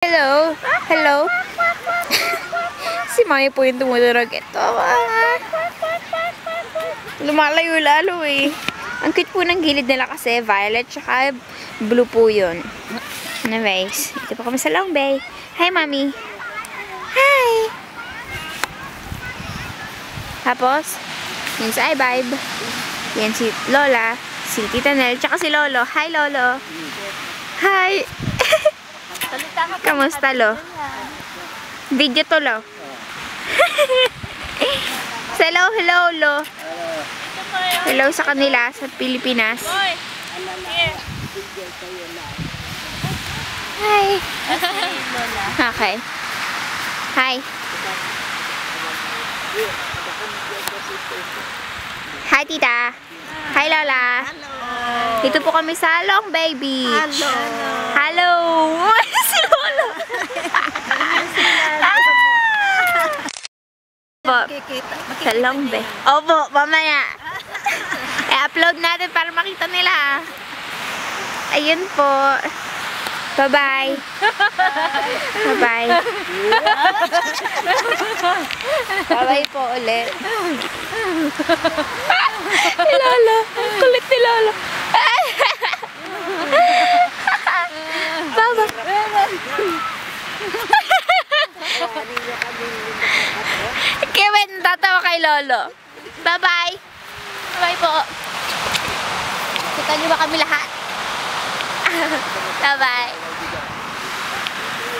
Hello? Hello? Si Mami po yung tumutulog. Ito, lumalayo lalo eh. Ang cute po ng gilid nila kasi violet tsaka blue po yun. Anyways, ito po kami sa Long Bay. Hi, Mami. Hi! Tapos, yun si iVibe. Yan si Lola, si Tita Nel, tsaka si Lolo. Hi, Lolo. Hi! Kamusta, Lo? Video to, Lo. Hello, hello, Lo. Hello sa kanila, sa Pilipinas. Hi. Okay. Hi. Hi, Tita. Hi, Lola. Dito po kami sa Long Bay Beach. Hello. Si Lola. Sa Long Bay. Opo, mamaya. I-upload natin para makita nila. Ayun po. Bye-bye. Bye-bye. Bye-bye po ulit. Si Lola. Kulit ni Lola. Baba. Kevin, tatawa kay Lolo. Bye-bye. Bye po. Kita niyo ba kami lahat? Bye-bye.